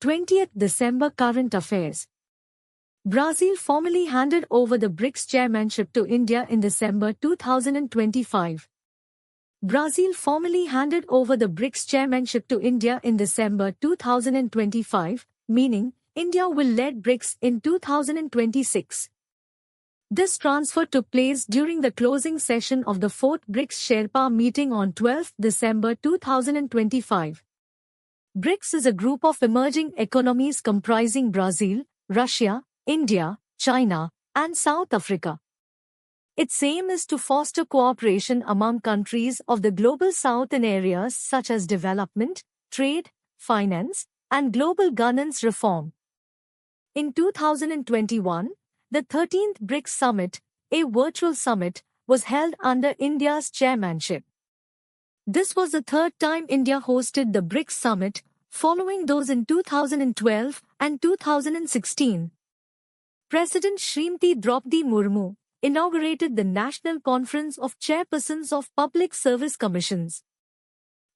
20th December Current Affairs. Brazil formally handed over the BRICS chairmanship to India in December 2025. Brazil formally handed over the BRICS chairmanship to India in December 2025, meaning India will lead BRICS in 2026. This transfer took place during the closing session of the 4th BRICS Sherpa meeting on 12 December 2025. BRICS is a group of emerging economies comprising Brazil, Russia, India, China, and South Africa. Its aim is to foster cooperation among countries of the Global South in areas such as development, trade, finance, and global governance reform. In 2021, the 13th BRICS Summit, a virtual summit, was held under India's chairmanship. This was the third time India hosted the BRICS Summit, following those in 2012 and 2016. President Srimati Draupadi Murmu inaugurated the National Conference of Chairpersons of Public Service Commissions.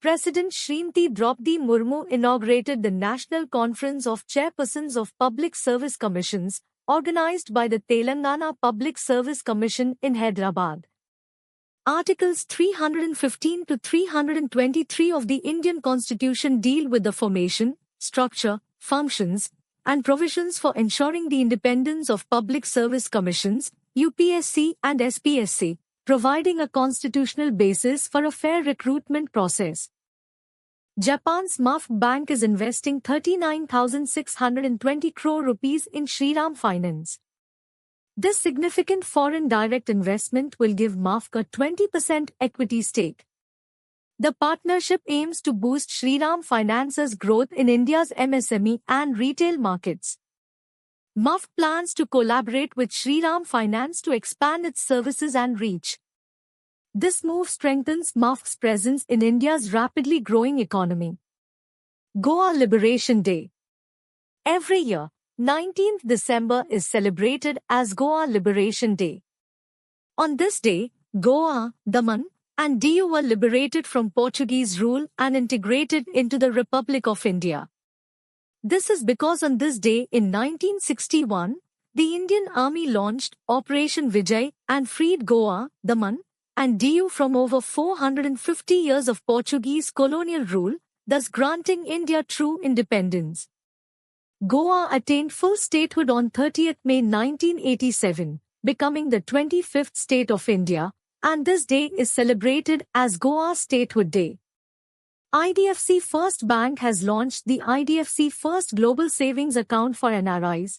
President Srimati Draupadi Murmu inaugurated the National Conference of Chairpersons of Public Service Commissions, organized by the Telangana Public Service Commission in Hyderabad. Articles 315 to 323 of the Indian Constitution deal with the formation, structure, functions, and provisions for ensuring the independence of public service commissions, UPSC and SPSC, providing a constitutional basis for a fair recruitment process. Japan's MAF Bank is investing 39,620 crore rupees in Shriram Finance. This significant foreign direct investment will give MAF a 20% equity stake. The partnership aims to boost Shriram Finance's growth in India's MSME and retail markets. MAF plans to collaborate with Shriram Finance to expand its services and reach. This move strengthens MAF's presence in India's rapidly growing economy. Goa Liberation Day. Every year, 19th December is celebrated as Goa Liberation Day. On this day, Goa, Daman, and Diu were liberated from Portuguese rule and integrated into the Republic of India. This is because on this day in 1961, the Indian Army launched Operation Vijay and freed Goa, Daman, and Diu from over 450 years of Portuguese colonial rule, thus granting India true independence. Goa attained full statehood on 30th May 1987, becoming the 25th state of India, and this day is celebrated as Goa Statehood Day. IDFC First Bank has launched the IDFC First Global Savings Account for NRIs.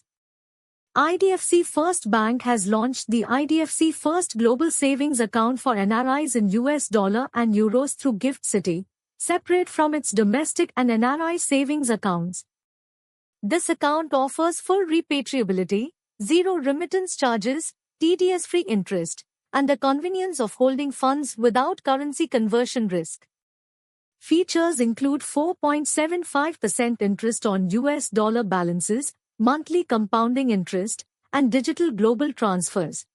IDFC First Bank has launched the IDFC First Global Savings Account for NRIs in US dollar and euros through GIFT City, separate from its domestic and NRI savings accounts. This account offers full repatriability, zero remittance charges, TDS-free interest, and the convenience of holding funds without currency conversion risk. Features include 4.75% interest on US dollar balances, monthly compounding interest, and digital global transfers.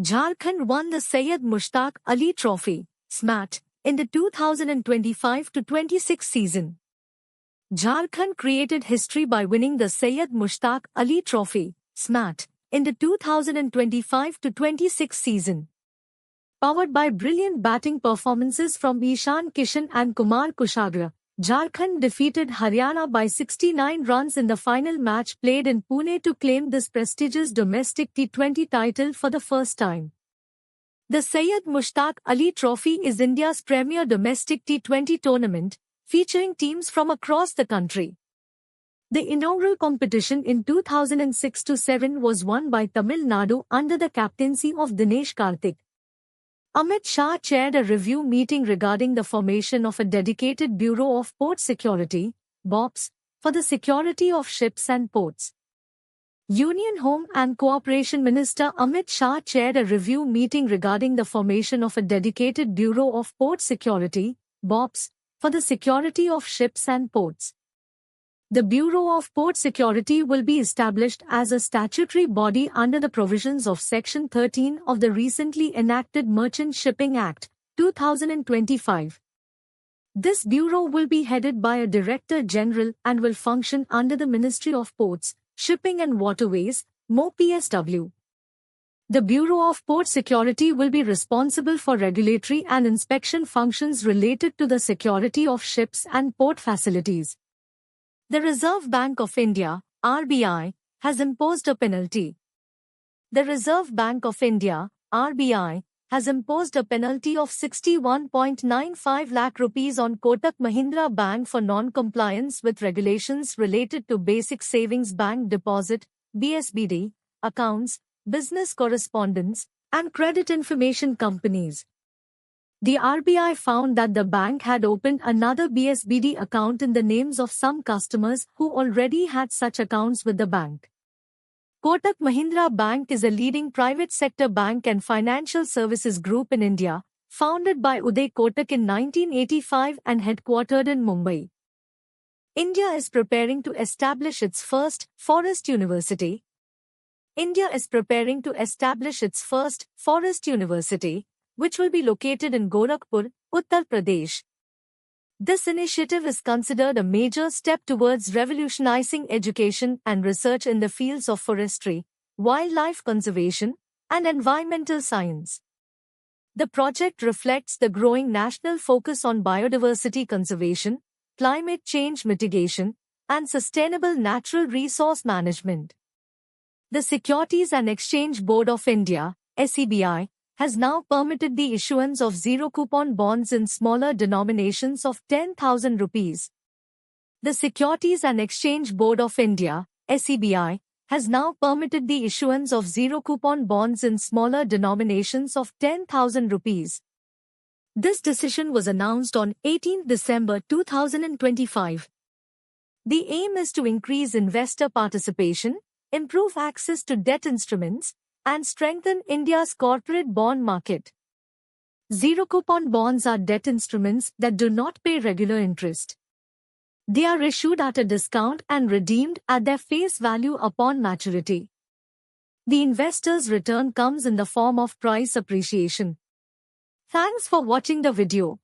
Jharkhand won the Syed Mushtaq Ali Trophy, SMAT, in the 2025-26 season. Jharkhand created history by winning the Syed Mushtaq Ali Trophy, SMAT, in the 2025-26 season. Powered by brilliant batting performances from Ishan Kishan and Kumar Kushagra, Jharkhand defeated Haryana by 69 runs in the final match played in Pune to claim this prestigious domestic T20 title for the first time. The Syed Mushtaq Ali Trophy is India's premier domestic T20 tournament, featuring teams from across the country. The inaugural competition in 2006-07 was won by Tamil Nadu under the captaincy of Dinesh Karthik. Amit Shah chaired a review meeting regarding the formation of a dedicated Bureau of Port Security, BOPS, for the security of ships and ports. Union Home and Cooperation Minister Amit Shah chaired a review meeting regarding the formation of a dedicated Bureau of Port Security, BOPS, for the security of ships and ports. The Bureau of Port Security will be established as a statutory body under the provisions of Section 13 of the recently enacted Merchant Shipping Act, 2025. This bureau will be headed by a Director General and will function under the Ministry of Ports, Shipping and Waterways, MoPSW. The Bureau of Port Security will be responsible for regulatory and inspection functions related to the security of ships and port facilities. The Reserve Bank of India, RBI, has imposed a penalty. The Reserve Bank of India, RBI, has imposed a penalty of 61.95 lakh rupees on Kotak Mahindra Bank for non-compliance with regulations related to Basic Savings Bank Deposit, BSBD, accounts, business correspondence, and credit information companies. The RBI found that the bank had opened another BSBD account in the names of some customers who already had such accounts with the bank. Kotak Mahindra Bank is a leading private sector bank and financial services group in India, founded by Uday Kotak in 1985 and headquartered in Mumbai. India is preparing to establish its first forest university. India is preparing to establish its first forest university, which will be located in Gorakhpur, Uttar Pradesh. This initiative is considered a major step towards revolutionizing education and research in the fields of forestry, wildlife conservation, and environmental science. The project reflects the growing national focus on biodiversity conservation, climate change mitigation, and sustainable natural resource management. The Securities and Exchange Board of India, SEBI, has now permitted the issuance of zero-coupon bonds in smaller denominations of 10,000 rupees. The Securities and Exchange Board of India, SEBI, has now permitted the issuance of zero-coupon bonds in smaller denominations of 10,000 rupees. This decision was announced on 18 December 2025. The aim is to increase investor participation, improve access to debt instruments, and strengthen India's corporate bond market. Zero-coupon bonds are debt instruments that do not pay regular interest. They are issued at a discount and redeemed at their face value upon maturity. The investor's return comes in the form of price appreciation. Thanks for watching the video.